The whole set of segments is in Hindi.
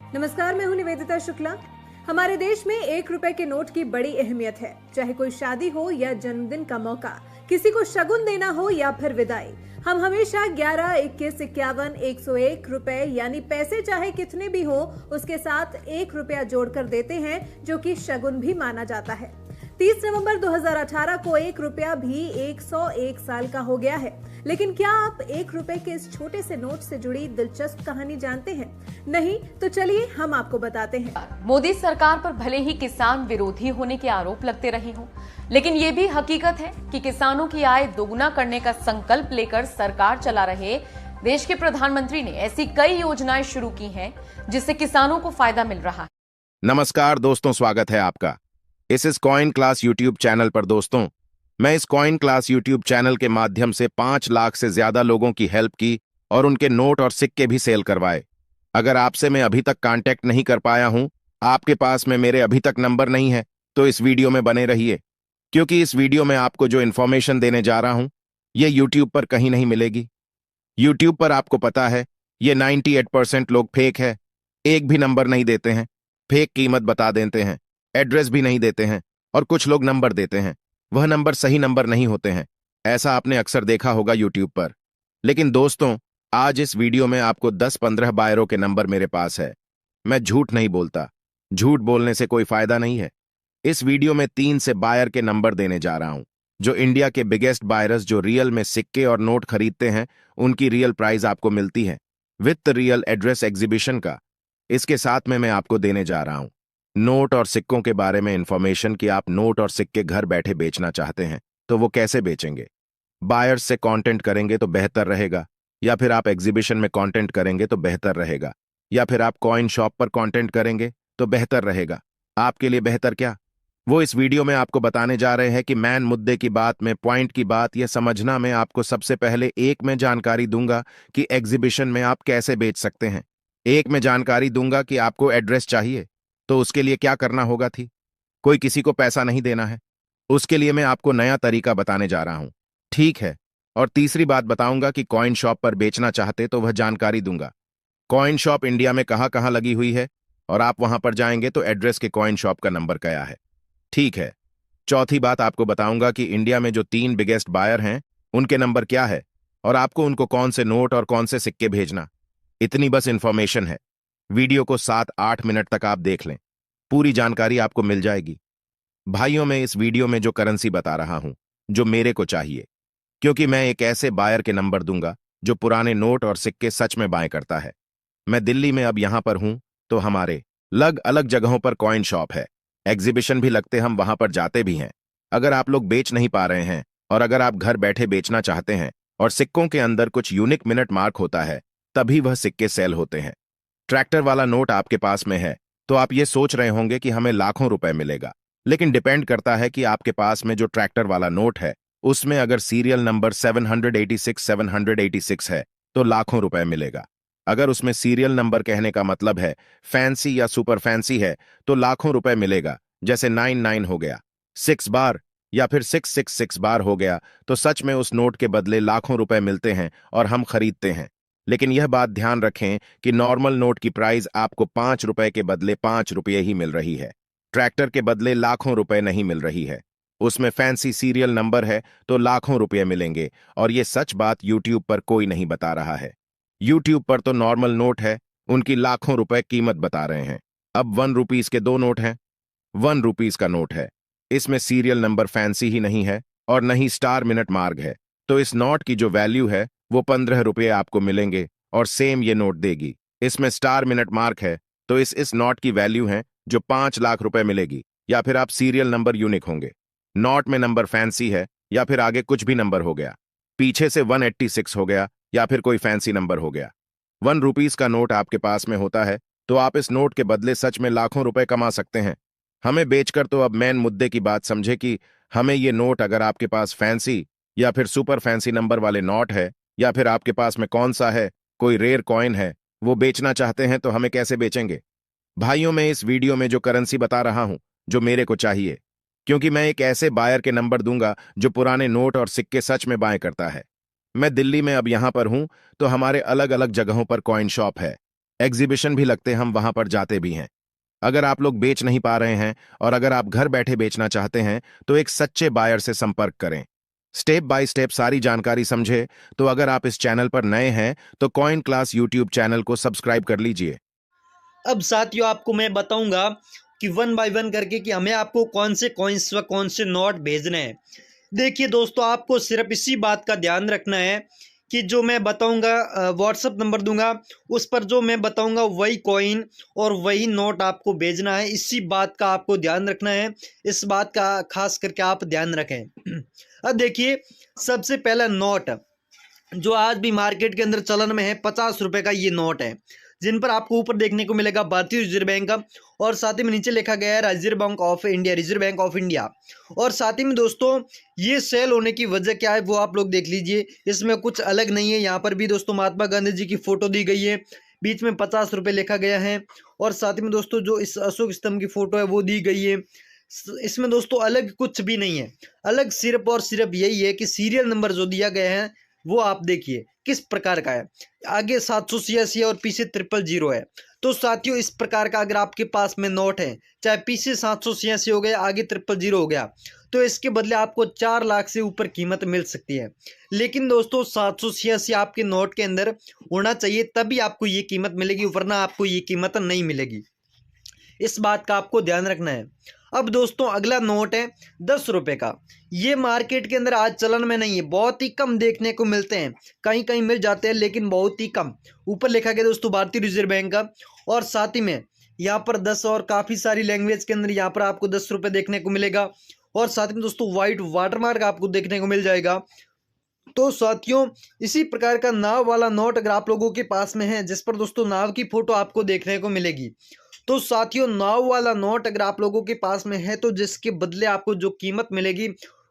नमस्कार, मैं हूं निवेदिता शुक्ला। हमारे देश में 1 रुपए के नोट की बड़ी अहमियत है। चाहे कोई शादी हो या जन्मदिन का मौका, किसी को शगुन देना हो या फिर विदाई, हम हमेशा 11, 21, 51, 101 रुपए यानी पैसे चाहे कितने भी हो उसके साथ 1 रुपया जोड़कर देते हैं, जो कि शगुन भी माना जाता है। 30 नवंबर 2018 को 1 रुपया भी 101 साल का हो गया है। लेकिन क्या आप 1 रुपए के इस छोटे से नोट से जुड़ी दिलचस्प कहानी जानते हैं? नहीं तो चलिए हम आपको बताते हैं। मोदी सरकार पर भले ही किसान विरोधी होने के आरोप लगते रहे हों, लेकिन ये भी हकीकत है कि किसानों की आय दोगुना करने का संकल्प लेकर सरकार चला रहे देश के प्रधानमंत्री ने ऐसी कई योजनाएं शुरू की हैं जिससे किसानों को फायदा मिल रहा है। नमस्कार दोस्तों, स्वागत है आपका इस कॉइन क्लास यूट्यूब चैनल पर। दोस्तों, मैं इस कॉइन क्लास यूट्यूब चैनल के माध्यम से 5 लाख से ज्यादा लोगों की हेल्प की और उनके नोट और सिक्के भी सेल करवाए। अगर आपसे मैं अभी तक कांटेक्ट नहीं कर पाया हूं, आपके पास में मेरे अभी तक नंबर नहीं है, तो इस वीडियो में बने रहिए, क्योंकि इस वीडियो में आपको जो इन्फॉर्मेशन देने जा रहा हूं ये यूट्यूब पर कहीं नहीं मिलेगी। यूट्यूब पर आपको पता है ये 98% लोग फेक है, एक भी नंबर नहीं देते हैं, फेक कीमत बता देते हैं, एड्रेस भी नहीं देते हैं, और कुछ लोग नंबर देते हैं, वह नंबर सही नंबर नहीं होते हैं। ऐसा आपने अक्सर देखा होगा यूट्यूब पर। लेकिन दोस्तों, आज इस वीडियो में आपको 10-15 बायरों के नंबर मेरे पास है। मैं झूठ नहीं बोलता, झूठ बोलने से कोई फायदा नहीं है। इस वीडियो में 3 से बायर के नंबर देने जा रहा हूं, जो इंडिया के बिगेस्ट बायर्स जो रियल में सिक्के और नोट खरीदते हैं, उनकी रियल प्राइस आपको मिलती है विथ रियल एड्रेस एग्जीबिशन का। इसके साथ में मैं आपको देने जा रहा हूं नोट और सिक्कों के बारे में इंफॉर्मेशन कि आप नोट और सिक्के घर बैठे बेचना चाहते हैं तो वो कैसे बेचेंगे। बायर्स से कंटेंट करेंगे तो बेहतर रहेगा, या फिर आप एग्जीबिशन में कंटेंट करेंगे तो बेहतर रहेगा, या फिर आप कॉइन शॉप पर कंटेंट करेंगे तो बेहतर रहेगा। आपके लिए बेहतर क्या, वो इस वीडियो में आपको बताने जा रहे हैं कि मैन मुद्दे की बात में, पॉइंट की बात यह समझना में आपको सबसे पहले एक में जानकारी दूंगा कि एग्जीबिशन में आप कैसे बेच सकते हैं। एक में जानकारी दूंगा कि आपको एड्रेस चाहिए तो उसके लिए क्या करना होगा थी, कोई किसी को पैसा नहीं देना है, उसके लिए मैं आपको नया तरीका बताने जा रहा हूं, ठीक है। और तीसरी बात बताऊंगा कि कॉइन शॉप पर बेचना चाहते तो वह जानकारी दूंगा। कॉइन शॉप इंडिया में कहां कहां लगी हुई है, और आप वहां पर जाएंगे तो एड्रेस के कॉइन शॉप का नंबर क्या है, ठीक है। चौथी बात आपको बताऊंगा कि इंडिया में जो 3 बिगेस्ट बायर हैं उनके नंबर क्या है, और आपको उनको कौन से नोट और कौन से सिक्के भेजना। इतनी बस इंफॉर्मेशन है। वीडियो को 7-8 मिनट तक आप देख लें, पूरी जानकारी आपको मिल जाएगी। भाइयों, मैं इस वीडियो में जो करेंसी बता रहा हूं जो मेरे को चाहिए, क्योंकि मैं एक ऐसे बायर के नंबर दूंगा जो पुराने नोट और सिक्के सच में बाय करता है। मैं दिल्ली में अब यहां पर हूं, तो हमारे अलग अलग जगहों पर कॉइन शॉप है, एग्जीबिशन भी लगते, हम वहां पर जाते भी हैं। अगर आप लोग बेच नहीं पा रहे हैं और अगर आप घर बैठे बेचना चाहते हैं और सिक्कों के अंदर कुछ यूनिक मिनट मार्क होता है, तभी वह सिक्के सेल होते हैं। ट्रैक्टर वाला नोट आपके पास में है तो आप ये सोच रहे होंगे कि हमें लाखों रुपए मिलेगा, लेकिन डिपेंड करता है कि आपके पास में जो ट्रैक्टर वाला नोट है उसमें अगर सीरियल नंबर 786 है तो लाखों रुपए मिलेगा। अगर उसमें सीरियल नंबर कहने का मतलब है फैंसी या सुपर फैंसी है तो लाखों रुपए मिलेगा, जैसे 99 हो गया, 6 बार या फिर 666 बार हो गया, तो सच में उस नोट के बदले लाखों रुपए मिलते हैं और हम खरीदते हैं। लेकिन यह बात ध्यान रखें कि नॉर्मल नोट की प्राइस आपको 5 रुपए के बदले 5 रुपये ही मिल रही है, ट्रैक्टर के बदले लाखों रुपए नहीं मिल रही है। उसमें फैंसी सीरियल नंबर है तो लाखों रुपये मिलेंगे, और ये सच बात यूट्यूब पर कोई नहीं बता रहा है। यूट्यूब पर तो नॉर्मल नोट है, उनकी लाखों रुपए कीमत बता रहे हैं। अब 1 रुपीज के 2 नोट हैं, 1 रुपीज का नोट है, इसमें सीरियल नंबर फैंसी ही नहीं है और नहीं स्टार मिनट मार्ग है, तो इस नोट की जो वैल्यू है वो 15 रुपये आपको मिलेंगे, और सेम ये नोट देगी। इसमें स्टार मिनट मार्क है तो इस नोट की वैल्यू है जो 5 लाख रुपए मिलेगी, या फिर आप सीरियल नंबर यूनिक होंगे। नोट में नंबर फैंसी है या फिर आगे कुछ भी नंबर हो गया, पीछे से 186 हो गया या फिर कोई फैंसी नंबर हो गया। 1 रुपीज का नोट आपके पास में होता है तो आप इस नोट के बदले सच में लाखों रुपए कमा सकते हैं। हमें बेचकर तो अब मेन मुद्दे की बात समझे कि हमें ये नोट, अगर आपके पास फैंसी या फिर सुपर फैंसी नंबर वाले नोट है, या फिर आपके पास में कौन सा है, कोई रेयर कॉइन है, वो बेचना चाहते हैं तो हमें कैसे बेचेंगे। भाइयों, मैं इस वीडियो में जो करेंसी बता रहा हूं जो मेरे को चाहिए, क्योंकि मैं एक ऐसे बायर के नंबर दूंगा जो पुराने नोट और सिक्के सच में बाय करता है। मैं दिल्ली में अब यहां पर हूं तो हमारे अलग अलग जगहों पर कॉइन शॉप है, एग्जीबिशन भी लगते, हम वहां पर जाते भी हैं। अगर आप लोग बेच नहीं पा रहे हैं और अगर आप घर बैठे बेचना चाहते हैं तो एक सच्चे बायर से संपर्क करें। स्टेप बाय स्टेप सारी जानकारी समझे तो अगर आप इस चैनल पर नए हैं तो कॉइन क्लास यूट्यूब चैनल को सब्सक्राइब कर लीजिए। अब साथियों आपको मैं बताऊंगा कि वन बाय वन करके कि हमें आपको कौन से कॉइन्स व कौन से नोट भेजने हैं। देखिए दोस्तों, आपको सिर्फ इसी बात का ध्यान रखना है कि जो मैं बताऊंगा व्हाट्सअप नंबर दूंगा, उस पर जो मैं बताऊंगा वही कॉइन और वही नोट आपको भेजना है। इसी बात का आपको ध्यान रखना है, इस बात का खास करके आप ध्यान रखें। अब देखिए, सबसे पहला नोट जो आज भी मार्केट के अंदर चलन में है, 50 रुपए का ये नोट है, जिन पर आपको ऊपर देखने को मिलेगा भारतीय रिजर्व बैंक का और साथ ही में नीचे लिखा गया है reserve bank of India, reserve bank of India. और साथ ही में दोस्तों, ये सेल होने की वजह क्या है वो आप लोग देख लीजिए। इसमें कुछ अलग नहीं है। यहाँ पर भी दोस्तों महात्मा गांधी जी की फोटो दी गई है, बीच में 50 रुपये लिखा गया है और साथ ही में दोस्तों जो इस अशोक स्तंभ की फोटो है वो दी गई है। इसमें दोस्तों अलग कुछ भी नहीं है, अलग सिर्फ और सिर्फ यही है कि सीरियल नंबर जो दिया गया है वो आप देखिए किस प्रकार का है। आगे 786 और पीछे 000 है। तो साथियों, इस प्रकार का अगर आपके पास में नोट है, चाहे पीछे 786 हो गया, आगे 000 हो गया, तो इसके बदले आपको 4 लाख से ऊपर कीमत मिल सकती है। लेकिन दोस्तों 786 आपके नोट के अंदर होना चाहिए, तभी आपको ये कीमत मिलेगी, वरना आपको ये कीमत नहीं मिलेगी। इस बात का आपको ध्यान रखना है। अब दोस्तों अगला नोट है 10 रुपए का। ये मार्केट के अंदर आज चलन में नहीं है, बहुत ही कम देखने को मिलते हैं, कहीं कहीं मिल जाते हैं लेकिन बहुत ही कम। ऊपर लिखा गया दोस्तों भारतीय रिजर्व बैंक का और साथ ही में यहाँ पर 10 और काफ़ी सारी लैंग्वेज के अंदर यहाँ पर आपको 10 रुपये देखने को मिलेगा और साथ में दोस्तों वाइट वाटरमार्क आपको देखने को मिल जाएगा। तो साथियों, इसी प्रकार का नाव वाला नोट अगर आप लोगों के पास में है, जिस पर दोस्तों नाव की फोटो आपको देखने को मिलेगी, तो साथियों नाव वाला नोट अगर आप लोगों के पास में है तो जिसके बदले आपको जो कीमत मिलेगी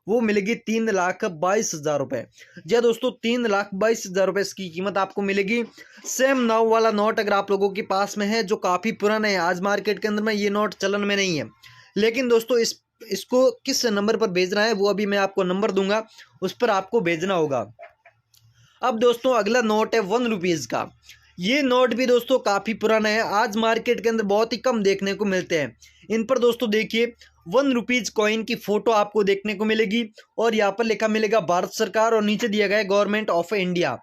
वो मिलेगी 3,22,000 रुपये। जी दोस्तों, 3,22,000 रुपये इसकी कीमत आपको मिलेगी। सेम नाव वाला नोट अगर आप लोगों के पास में है, जो काफ़ी पुराना है, आज मार्केट के अंदर में ये नोट चलन में नहीं है, लेकिन दोस्तों इसको किस नंबर पर भेजना है वो अभी मैं आपको नंबर दूंगा, उस पर आपको भेजना होगा। अब दोस्तों अगला नोट है 1 रुपीज़ का। ये नोट भी दोस्तों काफ़ी पुराना है, आज मार्केट के अंदर बहुत ही कम देखने को मिलते हैं। इन पर दोस्तों देखिए 1 रुपीज़ कॉइन की फोटो आपको देखने को मिलेगी और यहाँ पर लिखा मिलेगा भारत सरकार और नीचे दिया गया है गवर्नमेंट ऑफ इंडिया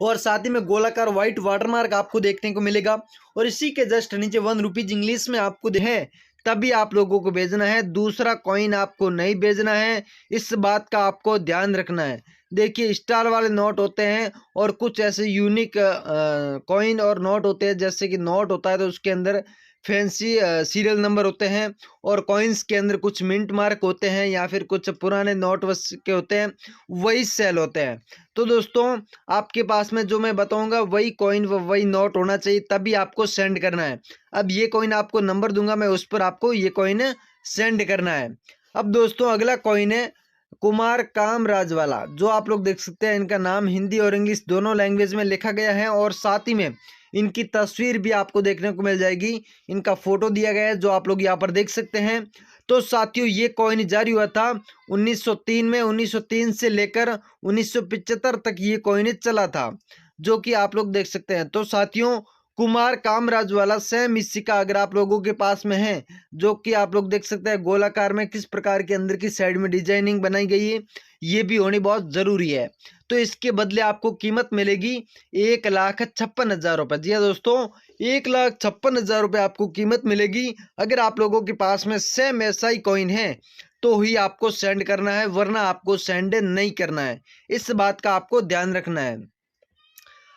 और साथ ही में गोलाकार व्हाइट वाटरमार्क आपको देखने को मिलेगा और इसी के जस्ट नीचे 1 रुपीज़ इंग्लिश में आपको है, तभी आप लोगों को भेजना है। दूसरा कॉइन आपको नहीं भेजना है, इस बात का आपको ध्यान रखना है। देखिए स्टार वाले नोट होते हैं और कुछ ऐसे यूनिक कॉइन और नोट होते हैं, जैसे कि नोट होता है तो उसके अंदर फैंसी सीरियल नंबर होते हैं और कॉइन्स के अंदर कुछ मिंट मार्क होते हैं या फिर कुछ पुराने नोट के होते हैं, वही सेल होते हैं। तो दोस्तों आपके पास में जो मैं बताऊंगा वही कॉइन व वही नोट होना चाहिए, तभी आपको सेंड करना है। अब ये कॉइन आपको नंबर दूंगा मैं, उस पर आपको ये कॉइन सेंड करना है। अब दोस्तों अगला कॉइन है कुमार कामराज वाला, जो आप लोग देख सकते हैं। इनका नाम हिंदी और इंग्लिश दोनों लैंग्वेज में लिखा गया है और साथ ही में इनकी तस्वीर भी आपको देखने को मिल जाएगी, इनका फोटो दिया गया है जो आप लोग यहाँ पर देख सकते हैं। तो साथियों ये कॉइन जारी हुआ था 1903 में, 1903 से लेकर 1975 तक ये कॉइन चला था, जो कि आप लोग देख सकते हैं। तो साथियों कुमार कामराज वाला सेम इसी का अगर आप लोगों के पास में है, जो कि आप लोग देख सकते हैं गोलाकार में किस प्रकार के अंदर की साइड में डिजाइनिंग बनाई गई है, ये भी होनी बहुत जरूरी है। तो इसके बदले आपको कीमत मिलेगी 1,56,000 रुपये। जी हाँ दोस्तों, 1,56,000 रुपये आपको कीमत मिलेगी। अगर आप लोगों के पास में सेम ऐसा ही कॉइन है तो ही आपको सेंड करना है, वरना आपको सेंड नहीं करना है। इस बात का आपको ध्यान रखना है।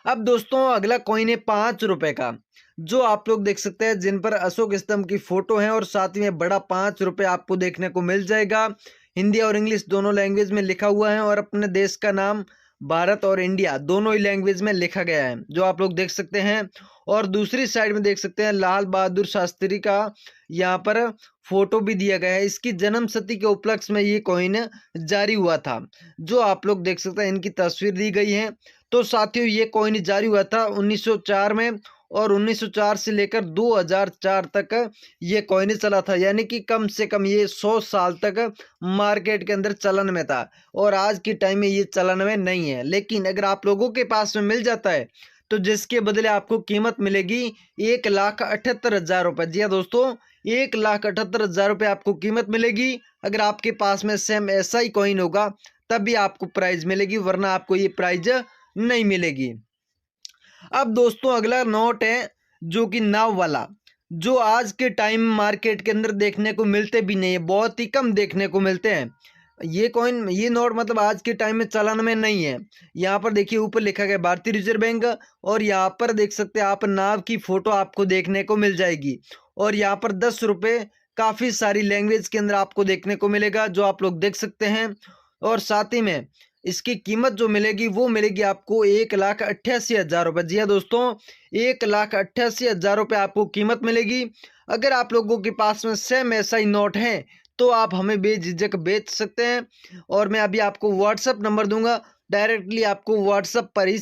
अब दोस्तों अगला कॉइन है 5 रुपए का, जो आप लोग देख सकते हैं, जिन पर अशोक स्तंभ की फोटो है और साथ ही में बड़ा 5 रुपए आपको देखने को मिल जाएगा। हिंदी और इंग्लिश दोनों लैंग्वेज में लिखा हुआ है और अपने देश का नाम भारत और इंडिया दोनों ही लैंग्वेज में लिखा गया है, जो आप लोग देख सकते हैं। और दूसरी साइड में देख सकते हैं लाल बहादुर शास्त्री का यहाँ पर फोटो भी दिया गया है। इसकी जन्म शती के उपलक्ष्य में ये कॉइन जारी हुआ था, जो आप लोग देख सकते हैं, इनकी तस्वीर दी गई है। तो साथियों ये कॉइन जारी हुआ था 1904 में और 1904 से लेकर 2004 तक ये कॉइन चला था, यानी कि कम से कम ये 100 साल तक मार्केट के अंदर चलन में था और आज के टाइम में ये चलन में नहीं है। लेकिन अगर आप लोगों के पास में मिल जाता है तो जिसके बदले आपको कीमत मिलेगी 1,78,000 रुपये। जी हाँ दोस्तों, 1,78,000 रुपये आपको कीमत मिलेगी। अगर आपके पास में सेम ऐसा ही कॉइन होगा तब भी आपको प्राइज मिलेगी, वरना आपको ये प्राइज नहीं मिलेगी। अब दोस्तों अगला नोट है जो कि नाव वाला, जो आज के टाइम मार्केट के अंदर देखने को मिलते भी नहीं है, बहुत ही कम देखने को मिलते हैं। ये कॉइन, ये नोट मतलब आज के टाइम में चलन में नहीं है। यहाँ पर देखिए ऊपर लिखा गया भारतीय रिजर्व बैंक, और यहाँ पर देख सकते हैं आप नाव की फोटो आपको देखने को मिल जाएगी। और यहाँ पर 10 रुपये काफ़ी सारी लैंग्वेज के अंदर आपको देखने को मिलेगा, जो आप लोग देख सकते हैं। और साथ ही में इसकी कीमत जो मिलेगी वो मिलेगी आपको 1,88,000 रुपये। जी हाँ दोस्तों, 1,88,000 रुपये आपको कीमत मिलेगी। अगर आप लोगों के पास में सेम ऐसा ही नोट है तो आप हमें बेझिझक बेच सकते हैं, और मैं अभी आपको व्हाट्सअप नंबर दूंगा, डायरेक्टली आपको व्हाट्सअप पर ही